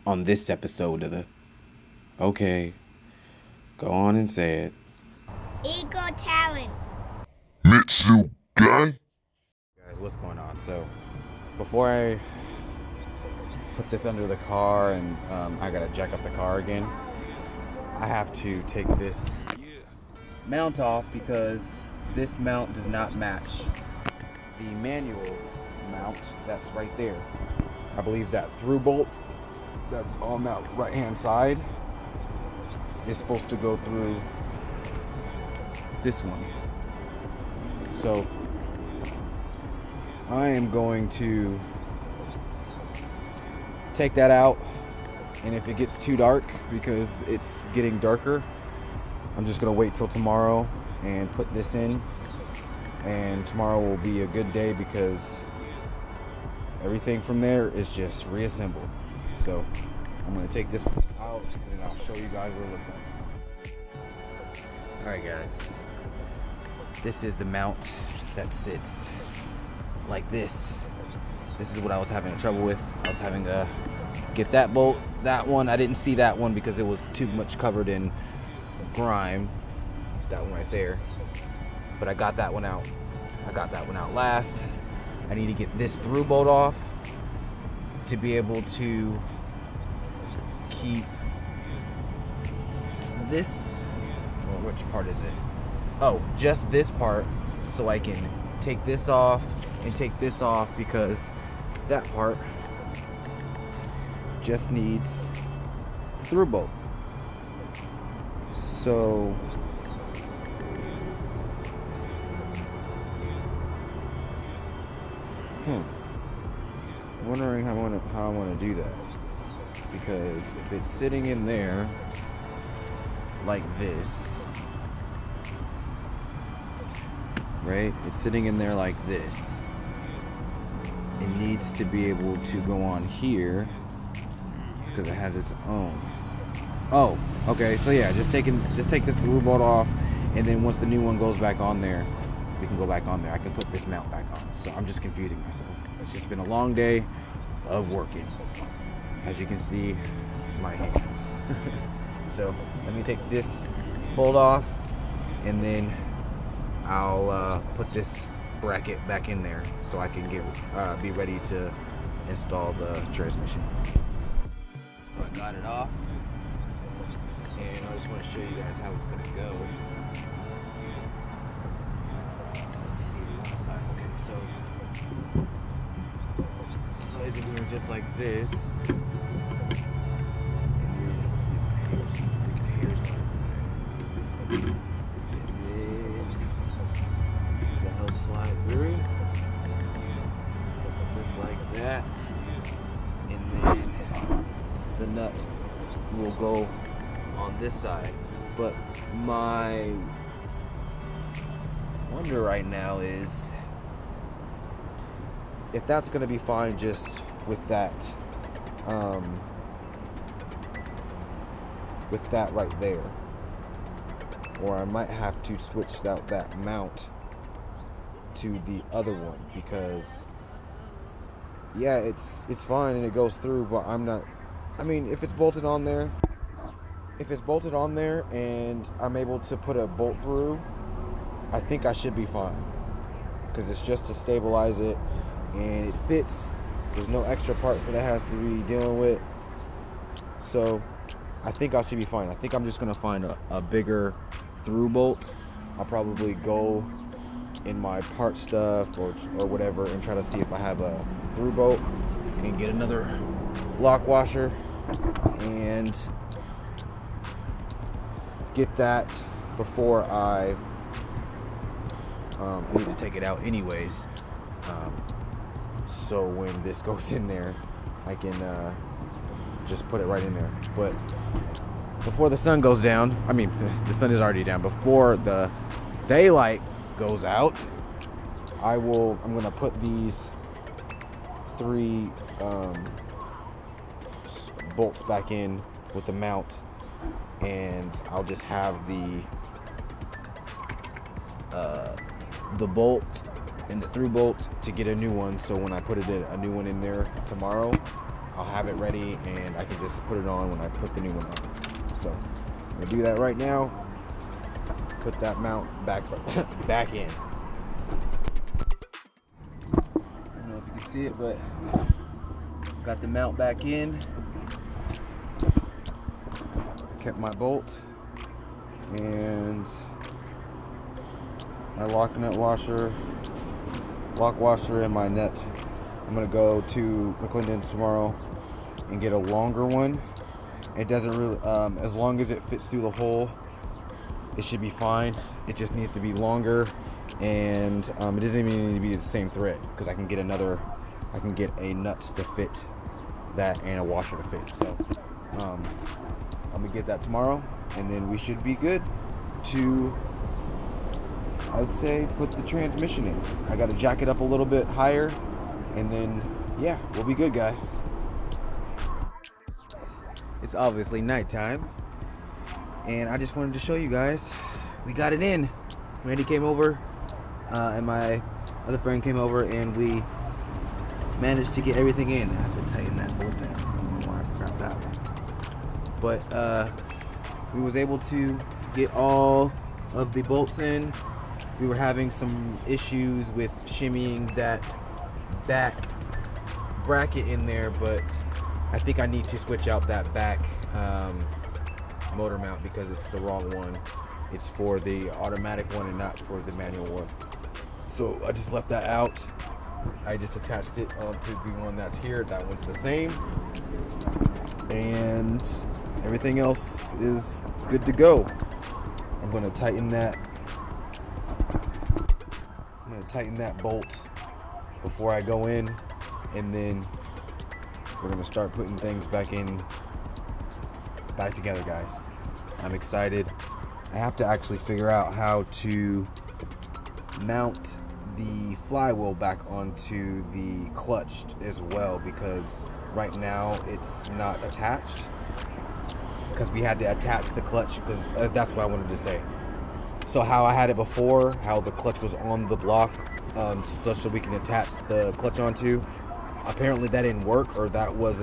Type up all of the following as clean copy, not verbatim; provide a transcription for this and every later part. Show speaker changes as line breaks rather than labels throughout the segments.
on this episode of the. Okay, go on and say it.
Ego Talon.
Mitsu guy?
Guys, what's going on? So, before I put this under the car and I gotta jack up the car again, I have to take this mount off because this mount does not match the manual mount that's right there. I believe that through bolt that's on that right hand side is supposed to go through this one. So I am going to take that out, and if it gets too dark, because it's getting darker, I'm just gonna wait till tomorrow and put this in, and tomorrow will be a good day because everything from there is just reassembled. So I'm gonna take this out and I'll show you guys what it looks like. Alright guys, this is the mount that sits like this. This is what I was having trouble with. I was having to get that bolt, that one. I didn't see that one because it was too much covered in grime. That one right there. But I got that one out. I got that one out last. I need to get this through bolt off to be able to keep this, or which part is it? Oh, just this part, so I can take this off and take this off, because that part just needs the through bolt. So I'm wondering how I want to do that, because if it's sitting in there like this, right? It's sitting in there like this. It needs to be able to go on here because it has its own. Oh, okay. So yeah, just take this through bolt off, and then once the new one goes back on there, we can go back on there. I can put this mount back on. So I'm just confusing myself. It's just been a long day of working. As you can see, my hands. So let me take this bolt off, and then I'll put this bracket back in there so I can be ready to install the transmission. So I got it off, and I just want to show you guys how it's gonna go. Let's see the other side. Okay, so slides in here just like this. Slide through just like that, and then the nut will go on this side. But my wonder right now is if that's going to be fine just with that right there, or I might have to switch out that mount to the other one, because yeah, it's fine and it goes through, but I mean, if it's bolted on there and I'm able to put a bolt through, I think I should be fine, because it's just to stabilize it and it fits. There's no extra parts that it has to be dealing with, so I think I should be fine. I think I'm just gonna find a bigger through bolt. I'll probably go in my part stuff or whatever and try to see if I have a through bolt, and get another lock washer and get that before I need to take it out anyways, so when this goes in there I can just put it right in there. But before the sun goes down, I mean the sun is already down, before the daylight goes out, I'm gonna put these 3 bolts back in with the mount, and I'll just have the bolt and the through bolt to get a new one, so when I put a new one in there tomorrow, I'll have it ready and I can just put it on when I put the new one on. So I'm gonna do that right now. Put that mount back in. I don't know if you can see it, but got the mount back in. Kept my bolt and my lock washer, and my nut. I'm gonna go to McClendon's tomorrow and get a longer one. It doesn't really, as long as it fits through the hole, it should be fine. It just needs to be longer, and it doesn't even need to be the same thread, because I can get a nut to fit that and a washer to fit. So I'm gonna get that tomorrow, and then we should be good to, I would say, put the transmission in. I gotta jack it up a little bit higher, and then yeah, we'll be good, guys. It's obviously nighttime, and I just wanted to show you guys we got it in. Randy came over, and my other friend came over, and we managed to get everything in. I have to tighten that bolt down. I don't know why I forgot that one. But we was able to get all of the bolts in. We were having some issues with shimmying that back bracket in there, but I think I need to switch out that back motor mount because it's the wrong one. It's for the automatic one and not for the manual one. So I just left that out. I just attached it onto the one that's here. That one's the same. And everything else is good to go. I'm going to tighten that. I'm going to tighten that bolt before I go in, and then we're going to start putting things back together, guys. I'm excited. I have to actually figure out how to mount the flywheel back onto the clutch as well, because right now it's not attached, because we had to attach the clutch, because that's what I wanted to say. So how I had it before, how the clutch was on the block, so we can attach the clutch onto, apparently that didn't work, or there was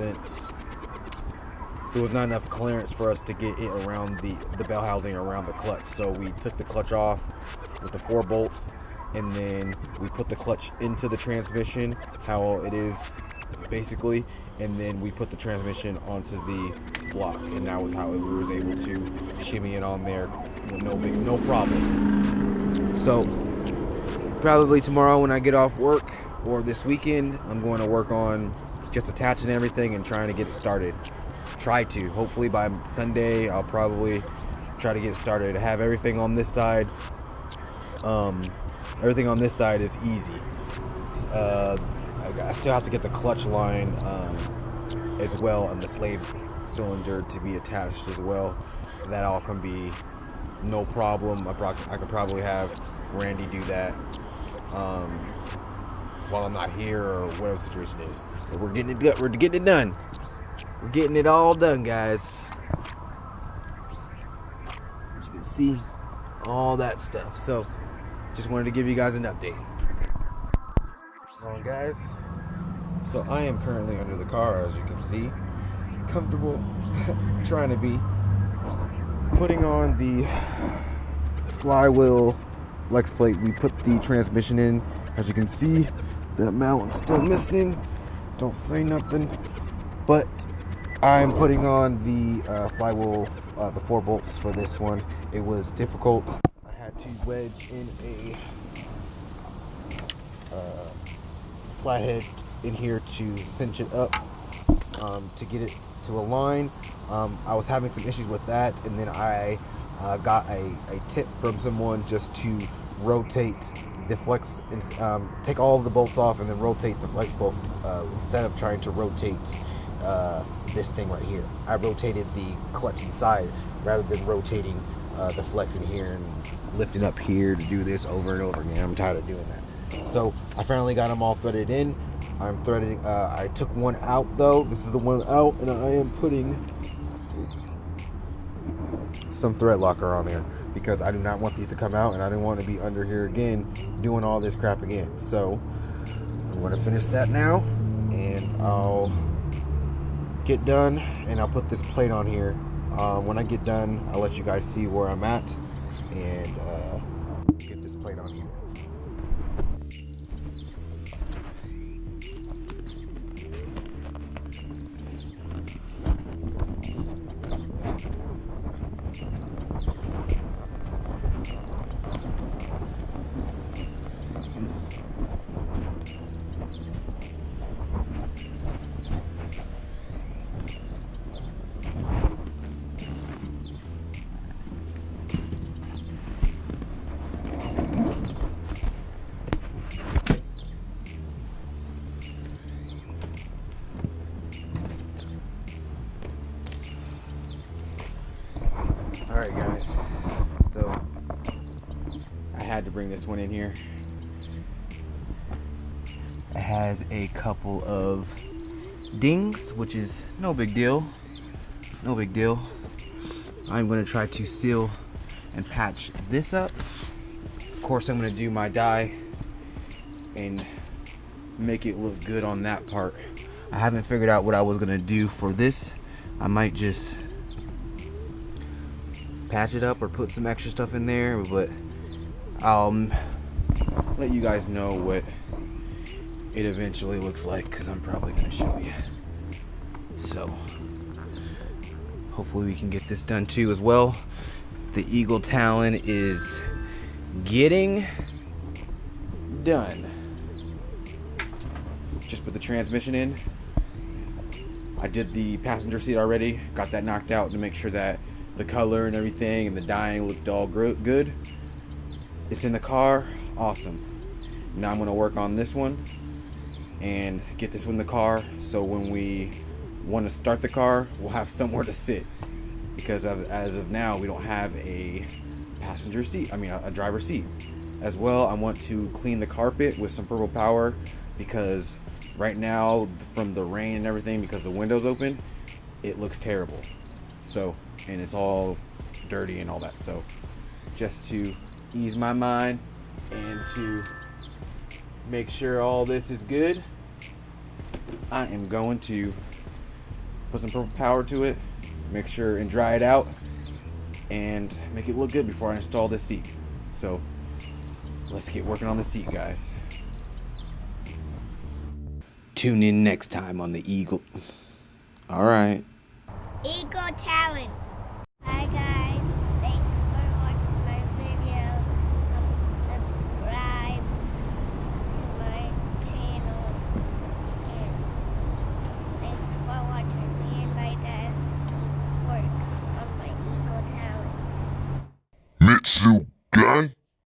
not enough clearance for us to get it around the bell housing around the clutch. So we took the clutch off with the 4 bolts, and then we put the clutch into the transmission, how it is basically, and then we put the transmission onto the block, and that was how we was able to shimmy it on there with no problem. So probably tomorrow when I get off work, or this weekend, I'm going to work on just attaching everything and trying to get it started. Hopefully by Sunday, I'll probably try to get started. I have everything on this side. Everything on this side is easy. I still have to get the clutch line as well, and the slave cylinder to be attached as well. That all can be no problem. I could probably have Randy do that while I'm not here, or whatever the situation is. But we're getting it done. We're getting it all done, guys. As you can see, all that stuff. So, just wanted to give you guys an update. Alright, guys. So I am currently under the car, as you can see. Comfortable, trying to be. Putting on the flywheel flex plate. We put the transmission in. As you can see, the mount's still missing. Don't say nothing. But I'm putting on the flywheel, the 4 bolts for this one. It was difficult. I had to wedge in a flathead in here to cinch it up, to get it to align. I was having some issues with that, and then I got a tip from someone just to rotate the flex, take all of the bolts off and then rotate the flex bolt, instead of trying to rotate this thing right here. I rotated the clutch inside rather than rotating the flex in here and lifting up here to do this over and over again. I'm tired of doing that. So I finally got them all threaded in. I'm threading. I took one out though. This is the one out, and I am putting some thread locker on there because I do not want these to come out, and I didn't want to be under here again doing all this crap again. So I'm going to finish that now, and I'll get done, and I'll put this plate on here. When I get done, I'll let you guys see where I'm at, and get this plate on here. Alright guys, so I had to bring this one in here. It has a couple of dings, which is no big deal. No big deal. I'm going to try to seal and patch this up. Of course, I'm going to do my dye and make it look good on that part. I haven't figured out what I was going to do for this. I might just patch it up or put some extra stuff in there, but I'll let you guys know what it eventually looks like, because I'm probably going to show you. So hopefully we can get this done too as well. The Eagle Talon is getting done. Just put the transmission in. I did the passenger seat already, got that knocked out to make sure that the color and everything and the dyeing looked all good. It's in the car, awesome. Now I'm gonna work on this one and get this one in the car, so when we want to start the car, we'll have somewhere to sit, because as of now we don't have a passenger seat, a driver's seat. As well, I want to clean the carpet with some Purple Power, because right now from the rain and everything, because the window's open, it looks terrible. So, and it's all dirty and all that. So just to ease my mind and to make sure all this is good, I am going to put some Purple Power to it, make sure and dry it out, and make it look good before I install this seat. So let's get working on the seat, guys. Tune in next time on the Eagle. All right.
Eagle Talon. Hi guys, thanks for watching my video. Subscribe to my channel, and thanks for watching me and my dad work on my Eagle Talon.
Mitsu Gang.